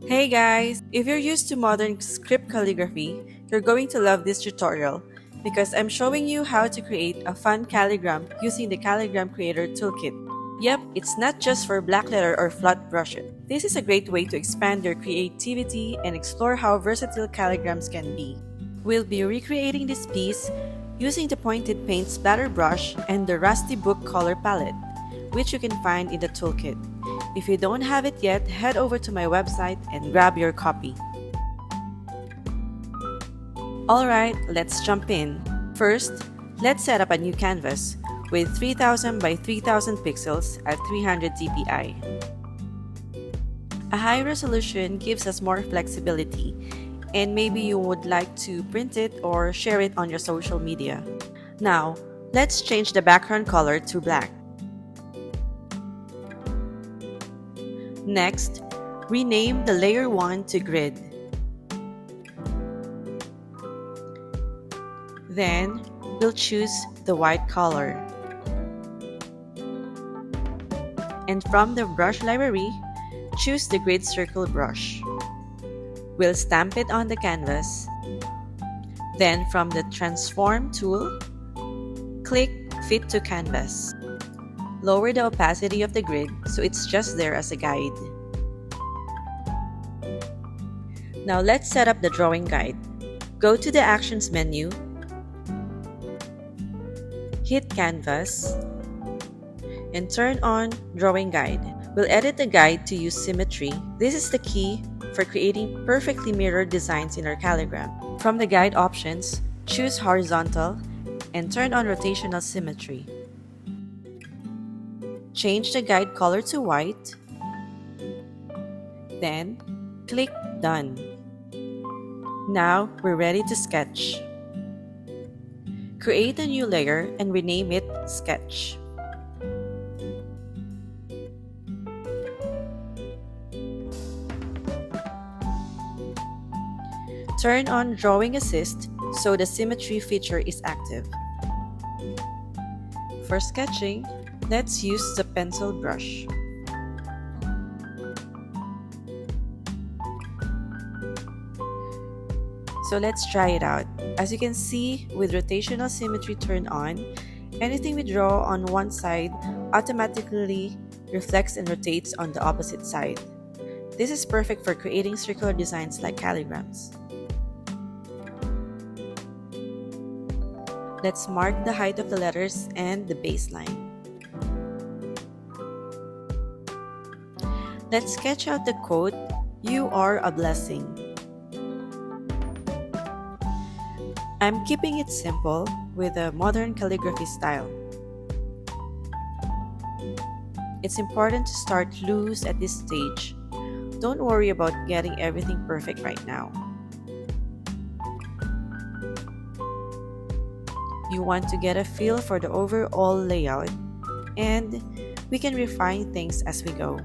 Hey guys! If you're used to modern script calligraphy, you're going to love this tutorial because I'm showing you how to create a fun calligram using the Calligram Creator Toolkit. Yep, it's not just for black letter or flat brush. This is a great way to expand your creativity and explore how versatile calligrams can be. We'll be recreating this piece using the pointed paint splatter brush and the rusty book color palette, which you can find in the toolkit. If you don't have it yet, head over to my website and grab your copy. Alright, let's jump in. First, let's set up a new canvas with 3000 by 3000 pixels at 300 dpi. A high resolution gives us more flexibility, and maybe you would like to print it or share it on your social media. Now, let's change the background color to black. Next, rename the layer 1 to grid. Then, we'll choose the white color. And from the brush library, choose the grid circle brush. We'll stamp it on the canvas. Then from the transform tool, click fit to canvas. Lower the opacity of the grid so it's just there as a guide. Now let's set up the drawing guide. Go to the Actions menu, hit Canvas, and turn on Drawing Guide. We'll edit the guide to use symmetry. This is the key for creating perfectly mirrored designs in our calligram. From the guide options, choose Horizontal and turn on Rotational Symmetry. Change the guide color to white, then click Done. Now we're ready to sketch. Create a new layer and rename it Sketch. Turn on Drawing Assist so the symmetry feature is active. For sketching, let's use the pencil brush. So let's try it out. As you can see, with rotational symmetry turned on, anything we draw on one side automatically reflects and rotates on the opposite side. This is perfect for creating circular designs like calligrams. Let's mark the height of the letters and the baseline. Let's sketch out the quote, "You are a blessing." I'm keeping it simple with a modern calligraphy style. It's important to start loose at this stage. Don't worry about getting everything perfect right now. You want to get a feel for the overall layout, and we can refine things as we go.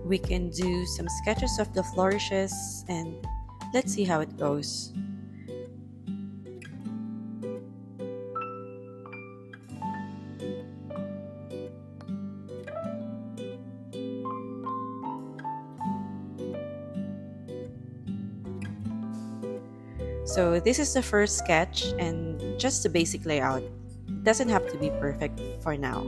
We can do some sketches of the flourishes and let's see how it goes. So this is the first sketch and just the basic layout. It doesn't have to be perfect for now.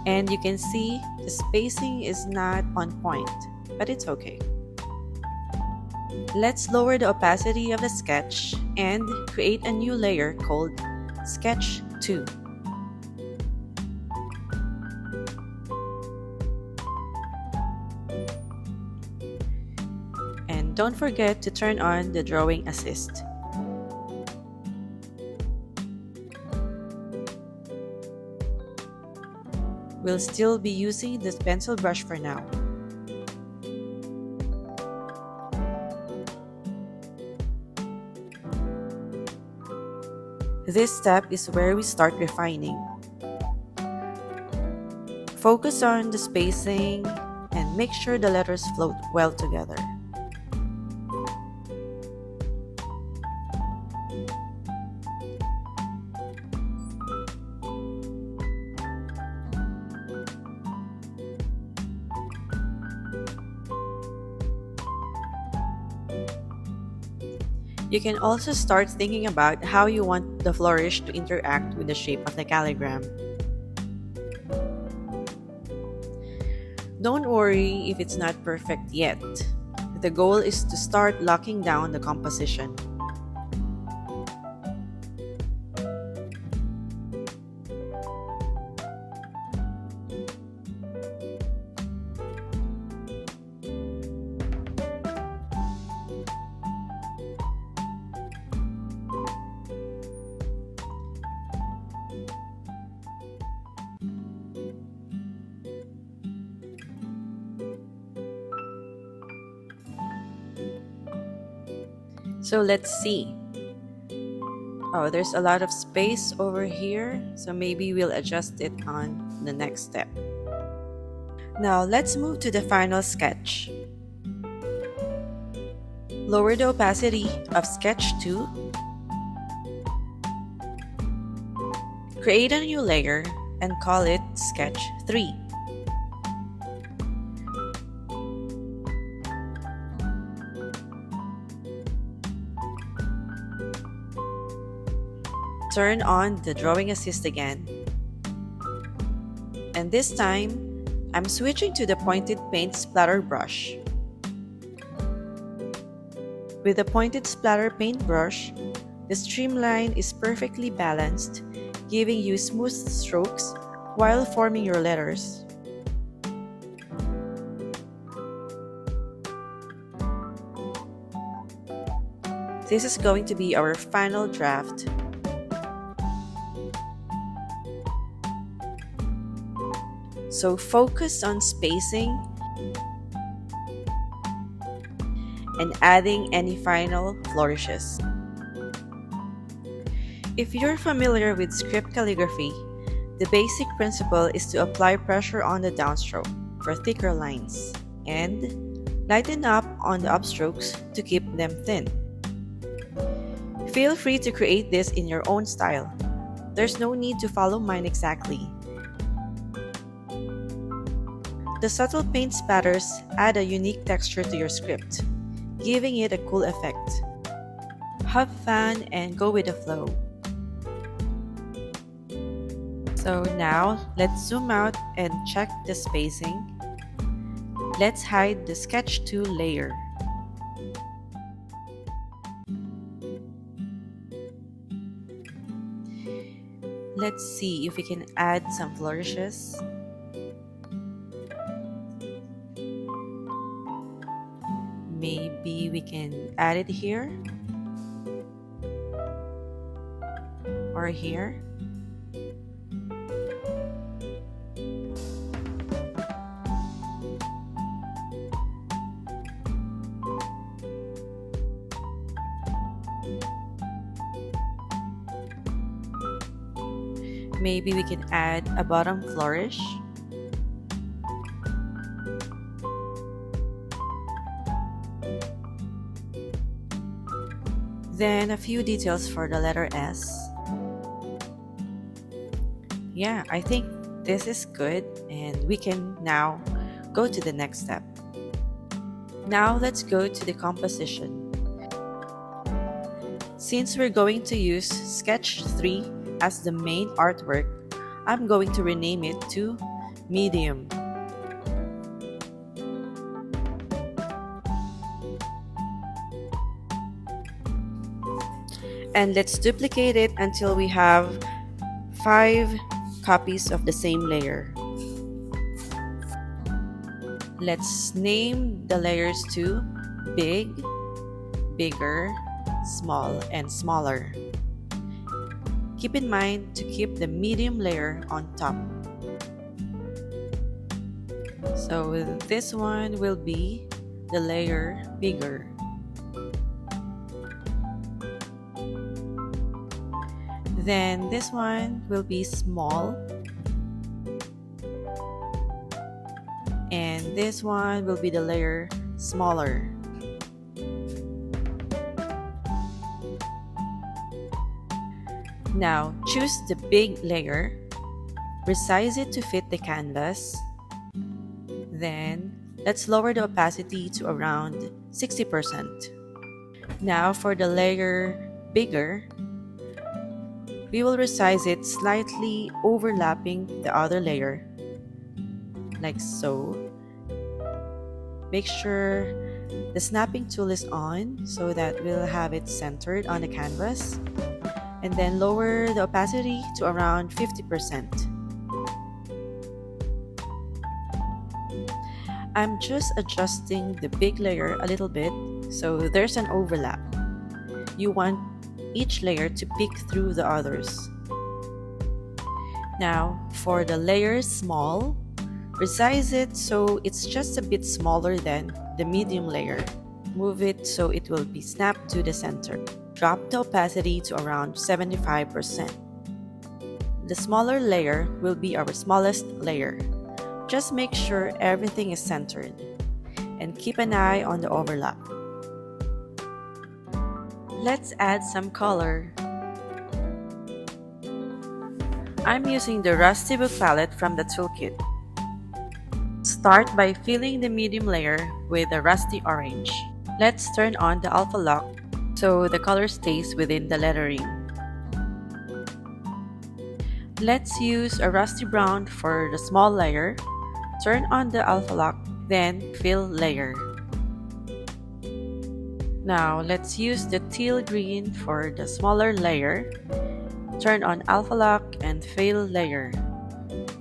And you can see the spacing is not on point, but it's okay. Let's lower the opacity of the sketch and create a new layer called Sketch 2. And don't forget to turn on the Drawing Assist. We'll still be using this pencil brush for now. This step is where we start refining. Focus on the spacing and make sure the letters float well together. You can also start thinking about how you want the flourish to interact with the shape of the calligram. Don't worry if it's not perfect yet. The goal is to start locking down the composition. So let's see. Oh, there's a lot of space over here, so maybe we'll adjust it on the next step. Now let's move to the final sketch. Lower the opacity of sketch 2. Create a new layer and call it sketch 3. Turn on the drawing assist again. And this time, I'm switching to the pointed paint splatter brush. With the pointed splatter paint brush, the streamline is perfectly balanced, giving you smooth strokes while forming your letters. This is going to be our final draft. So focus on spacing and adding any final flourishes. If you're familiar with script calligraphy, the basic principle is to apply pressure on the downstroke for thicker lines and lighten up on the upstrokes to keep them thin. Feel free to create this in your own style. There's no need to follow mine exactly. The subtle paint spatters add a unique texture to your script, giving it a cool effect. Have fun and go with the flow. So now, let's zoom out and check the spacing. Let's hide the sketch 2 layer. Let's see if we can add some flourishes. Maybe we can add it here or here. Maybe we can add a bottom flourish. Then a few details for the letter S. Yeah, I think this is good and we can now go to the next step. Now let's go to the composition. Since we're going to use sketch 3 as the main artwork, I'm going to rename it to Medium. And let's duplicate it until we have 5 copies of the same layer. Let's name the layers to Big, Bigger, Small, and Smaller. Keep in mind to keep the medium layer on top. So this one will be the layer Bigger. Then this one will be small. And this one will be the layer smaller. Now choose the big layer, resize it to fit the canvas. Then let's lower the opacity to around 60%. Now for the layer bigger, we will resize it slightly overlapping the other layer, like so. Make sure the snapping tool is on so that we'll have it centered on the canvas. And then lower the opacity to around 50%. I'm just adjusting the big layer a little bit so there's an overlap. You want each layer to peek through the others. Now for the layer small, resize it so it's just a bit smaller than the medium layer. Move it so it will be snapped to the center. Drop the opacity to around 75%. The smaller layer will be our smallest layer. Just make sure everything is centered and keep an eye on the overlap. Let's add some color. I'm using the Rusty Book palette from the toolkit. Start by filling the medium layer with a rusty orange. Let's turn on the alpha lock so the color stays within the lettering. Let's use a rusty brown for the small layer. Turn on the alpha lock, then fill layer. Now let's use the teal green for the smaller layer. Turn on alpha lock and fill layer.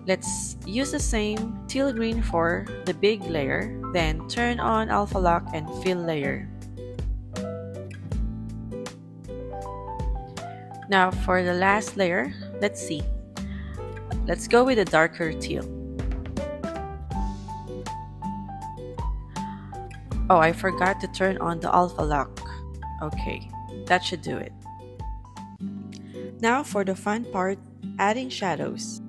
Let's use the same teal green for the big layer, then turn on alpha lock and fill layer. Now for the last layer, let's see. Let's go with a darker teal. Oh, I forgot to turn on the alpha lock. Okay, that should do it. Now for the fun part, adding shadows.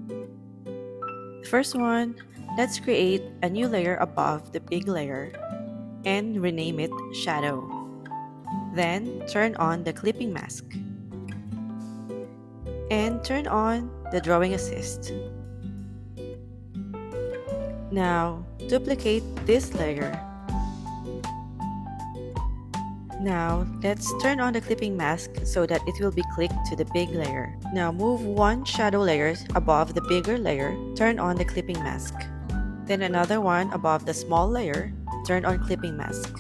First one, let's create a new layer above the big layer and rename it Shadow. Then turn on the clipping mask and turn on the drawing assist. Now duplicate this layer. Now let's turn on the clipping mask so that it will be clicked to the big layer. Now move one shadow layer above the bigger layer, turn on the clipping mask. Then another one above the small layer, turn on clipping mask.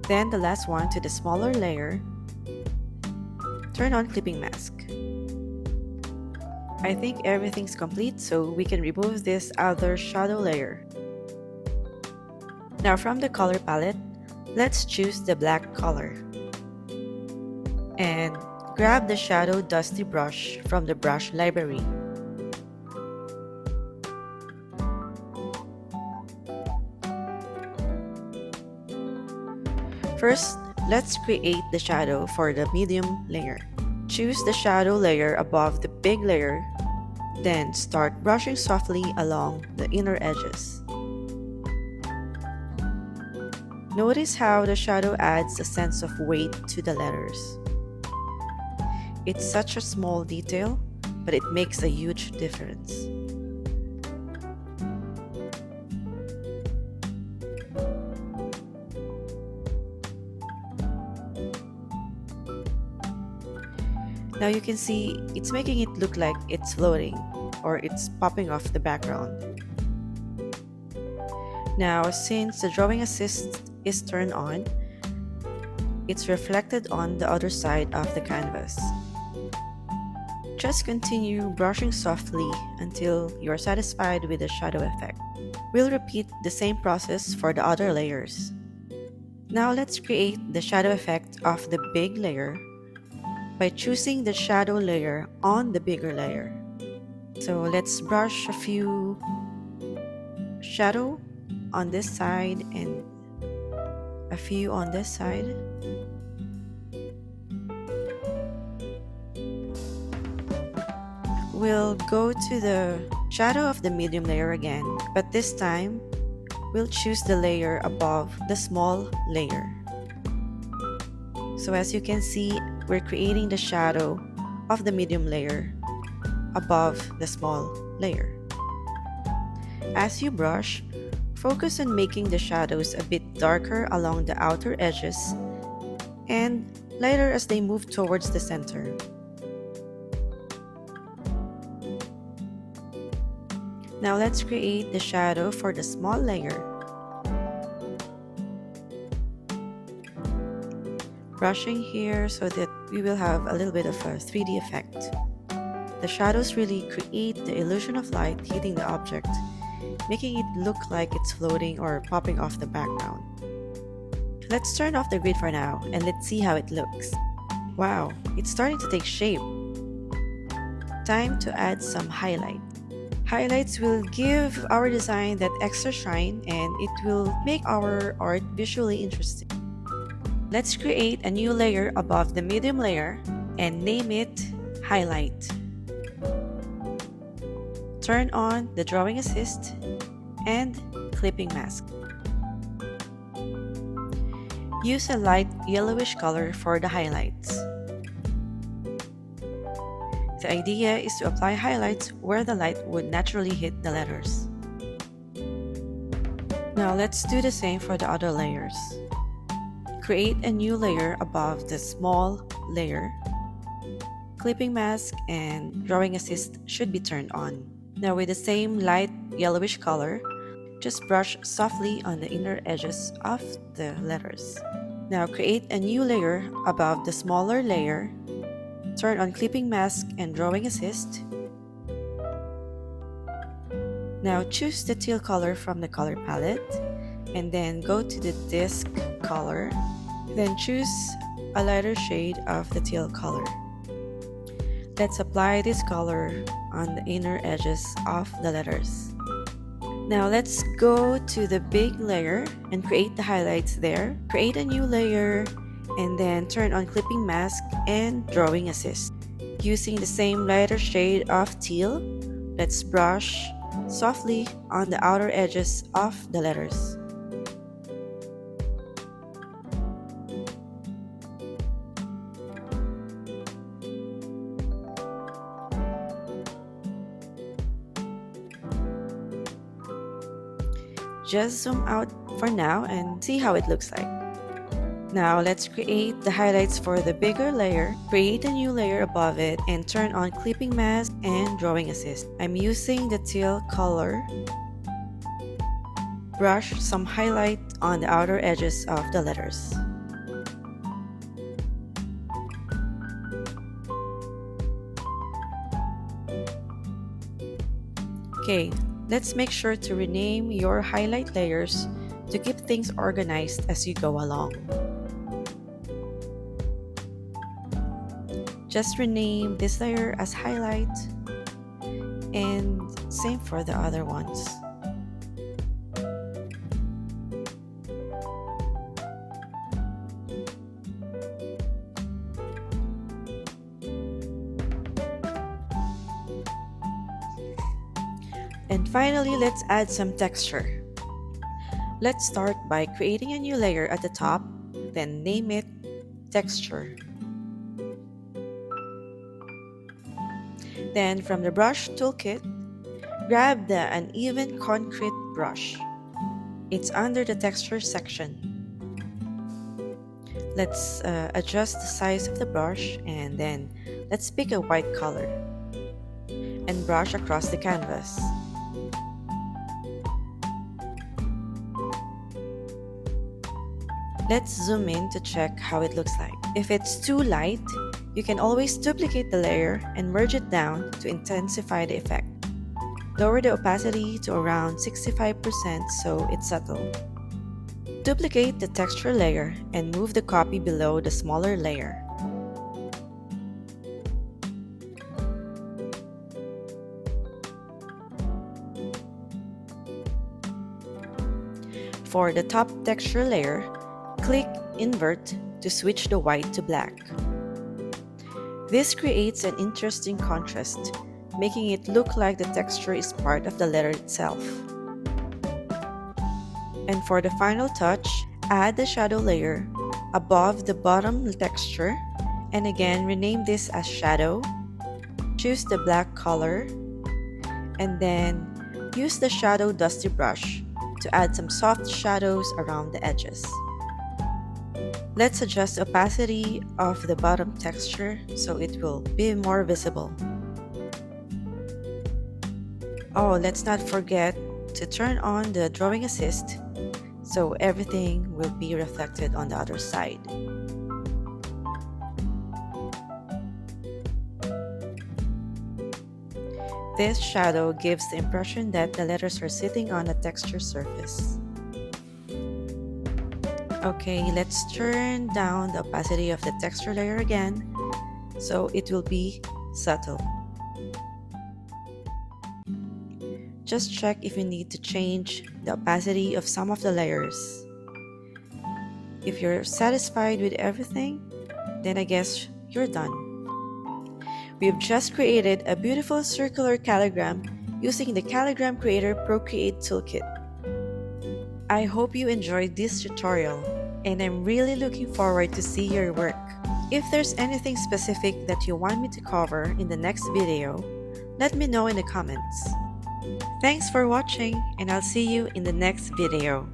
Then the last one to the smaller layer, turn on clipping mask. I think everything's complete, so we can remove this other shadow layer. Now from the color palette, let's choose the black color. And grab the Shadow Dusty brush from the brush library. First, let's create the shadow for the medium layer. Choose the shadow layer above the big layer, then start brushing softly along the inner edges. Notice how the shadow adds a sense of weight to the letters. It's such a small detail, but it makes a huge difference. Now you can see it's making it look like it's floating or it's popping off the background. Now, since the drawing assist is turned on, it's reflected on the other side of the canvas. Just continue brushing softly until you're satisfied with the shadow effect. We'll repeat the same process for the other layers. Now let's create the shadow effect of the big layer by choosing the shadow layer on the bigger layer. So let's brush a few shadow on this side and a few on this side. we'll go to the shadow of the medium layer again, but this time we'll choose the layer above the small layer. So as you can see, we're creating the shadow of the medium layer above the small layer. As you brush, focus on making the shadows a bit darker along the outer edges and lighter as they move towards the center. Now let's create the shadow for the small layer. Brushing here so that we will have a little bit of a 3D effect. The shadows really create the illusion of light hitting the object, making it look like it's floating or popping off the background. Let's turn off the grid for now and let's see how it looks. Wow, it's starting to take shape. Time to add some highlight. Highlights will give our design that extra shine and it will make our art visually interesting. Let's create a new layer above the medium layer and name it Highlight. Turn on the Drawing Assist and Clipping Mask. Use a light yellowish color for the highlights. The idea is to apply highlights where the light would naturally hit the letters. Now let's do the same for the other layers. Create a new layer above the small layer. Clipping mask and Drawing Assist should be turned on. Now with the same light yellowish color, just brush softly on the inner edges of the letters. Now create a new layer above the smaller layer. Turn on Clipping Mask and Drawing Assist. Now choose the teal color from the color palette and then go to the disc color. Then choose a lighter shade of the teal color. Let's apply this color on the inner edges of the letters. Now let's go to the big layer and create the highlights there. Create a new layer and then turn on Clipping Mask and Drawing Assist. Using the same lighter shade of teal, let's brush softly on the outer edges of the letters. Just zoom out for now and see how it looks like. Now let's create the highlights for the bigger layer. Create a new layer above it and turn on Clipping Mask and Drawing Assist. I'm using the teal color. Brush some highlight on the outer edges of the letters. Okay, let's make sure to rename your highlight layers to keep things organized as you go along. Just rename this layer as highlight and same for the other ones. And finally, let's add some texture. Let's start by creating a new layer at the top, then name it Texture. Then from the Brush Toolkit, grab the Uneven Concrete brush. It's under the Texture section. Let's adjust the size of the brush and then let's pick a white color and brush across the canvas. Let's zoom in to check how it looks like. If it's too light, you can always duplicate the layer and merge it down to intensify the effect. Lower the opacity to around 65% so it's subtle. Duplicate the texture layer and move the copy below the smaller layer. For the top texture layer, click Invert to switch the white to black. This creates an interesting contrast, making it look like the texture is part of the letter itself. And for the final touch, add the shadow layer above the bottom texture, and again rename this as shadow. Choose the black color, and then use the shadow dusty brush to add some soft shadows around the edges. Let's adjust the opacity of the bottom texture so it will be more visible. Oh, let's not forget to turn on the drawing assist so everything will be reflected on the other side. This shadow gives the impression that the letters are sitting on a texture surface. Okay, let's turn down the opacity of the texture layer again so it will be subtle. Just check if you need to change the opacity of some of the layers. If you're satisfied with everything, then I guess you're done. We've just created a beautiful circular calligram using the Calligram Creator Procreate Toolkit. I hope you enjoyed this tutorial, and I'm really looking forward to see your work. If there's anything specific that you want me to cover in the next video, let me know in the comments. Thanks for watching, and I'll see you in the next video.